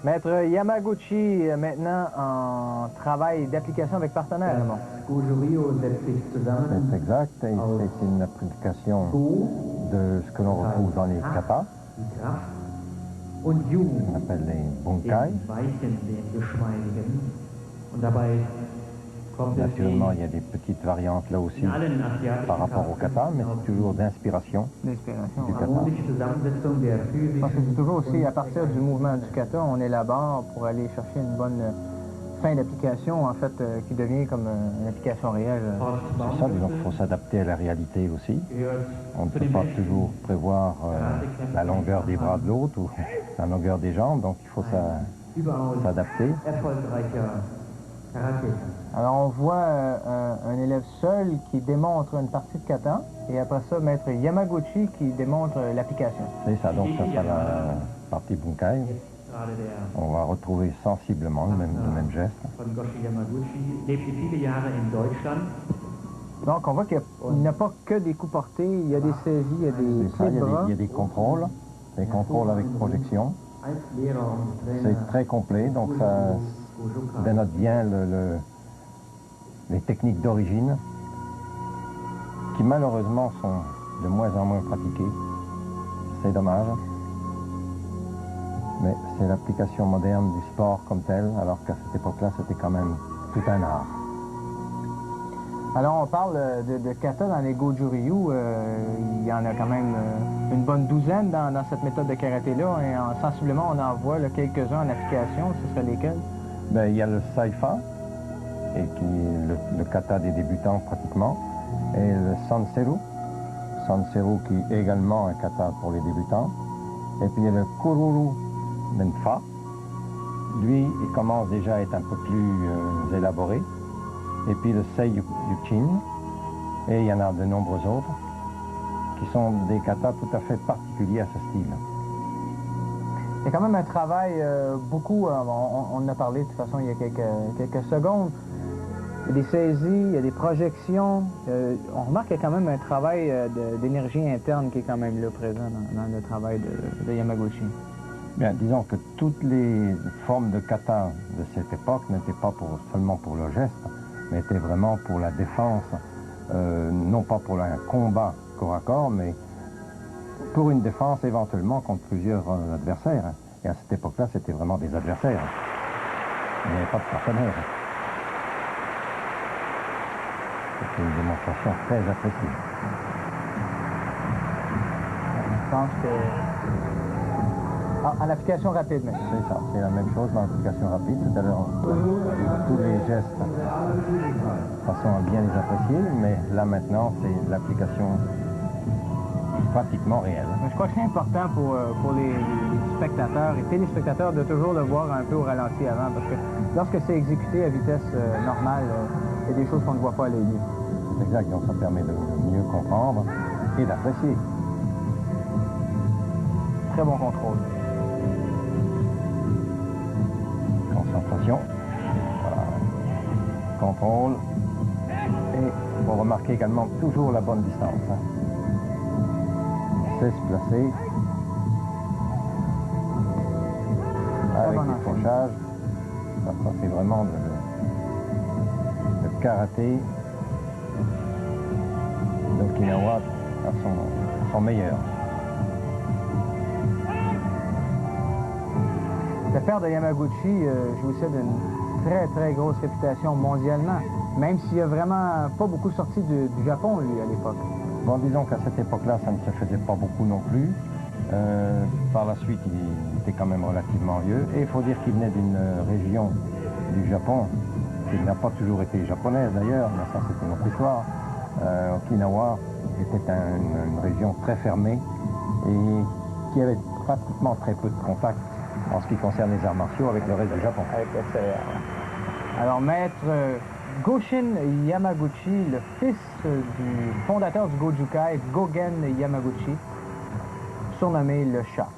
Maître Yamaguchi, maintenant en travail d'application avec partenaire. C'est exact, et c'est une application de ce que l'on retrouve dans les katas, qu'on appelle les bunkai. Naturellement, il y a des petites variantes là aussi par rapport au kata, mais c'est toujours d'inspiration du kata. Parce que c'est toujours aussi à partir du mouvement du kata, on élabore pour aller chercher une bonne fin d'application, en fait, qui devient comme une application réelle. C'est ça, disons qu'il faut s'adapter à la réalité aussi. On ne peut pas toujours prévoir la longueur des bras de l'autre ou la longueur des jambes, donc il faut s'adapter. Alors on voit un élève seul qui démontre une partie de kata, et après ça, maître Yamaguchi qui démontre l'application. C'est ça, donc ça sera la partie bunkai. On va retrouver sensiblement le même geste. Donc on voit qu'il n'y a pas que des coups portés, il y a des saisies, il y a des pieds de bras. Il y a des contrôles avec projection. C'est très complet, donc ça dénote bien les techniques d'origine qui malheureusement sont de moins en moins pratiquées. C'est dommage. Mais c'est l'application moderne du sport comme tel, alors qu'à cette époque-là, c'était quand même tout un art. Alors on parle de kata dans les Goju-Ryu, il y en a quand même une bonne douzaine dans cette méthode de karaté-là, et sensiblement on en voit quelques-uns en application. Ce serait lesquels? Ben, il y a le Saifa, et qui est le kata des débutants pratiquement, et le Sanseru. Sanseru qui est également un kata pour les débutants. Et puis il y a le Kururu Menfa. Lui, il commence déjà à être un peu plus élaboré. Et puis le Seiyuchin. Et il y en a de nombreux autres qui sont des katas tout à fait particuliers à ce style. Il y a quand même un travail beaucoup, on en a parlé de toute façon il y a quelques secondes. Il y a des saisies, il y a des projections. On remarque qu'il y a quand même un travail d'énergie interne qui est quand même là présent dans le travail de Yamaguchi. Bien, disons que toutes les formes de kata de cette époque n'étaient pas seulement pour le geste, mais étaient vraiment pour la défense, non pas pour un combat corps à corps, mais pour une défense éventuellement contre plusieurs adversaires. Et à cette époque-là, c'était vraiment des adversaires. Il n'y avait pas de partenaires. C'était une démonstration très appréciée. Je pense que... en application rapide maintenant. C'est ça, c'est la même chose dans l'application rapide. Tout à l'heure, tous les gestes, de façon à bien les apprécier, mais là maintenant, c'est l'application pratiquement réelle. Je crois que c'est important pour les spectateurs et téléspectateurs de toujours le voir un peu au ralenti avant, parce que lorsque c'est exécuté à vitesse normale, il y a des choses qu'on ne voit pas à l'œil nu. Exact, donc ça permet de mieux comprendre et d'apprécier. Très bon contrôle. Concentration. Voilà. Contrôle. Et il faut remarquer également toujours la bonne distance. C'est se placer. Avec les crochages. Ça c'est vraiment le karaté d'Okinawa à son meilleur. Le père de Yamaguchi jouissait d'une très grosse réputation mondialement, même s'il a vraiment pas beaucoup sorti du Japon, lui, à l'époque. Bon, disons qu'à cette époque-là, ça ne se faisait pas beaucoup non plus. Par la suite, il était quand même relativement vieux. Et il faut dire qu'il venait d'une région du Japon qui n'a pas toujours été japonaise d'ailleurs, mais ça c'est une autre histoire. Okinawa était une région très fermée et qui avait pratiquement très peu de contact en ce qui concerne les arts martiaux avec le reste du Japon. Avec l'extérieur. Alors, maître Goshin Yamaguchi, le fils du fondateur du Gojukai, Gogen Yamaguchi, surnommé le Chat.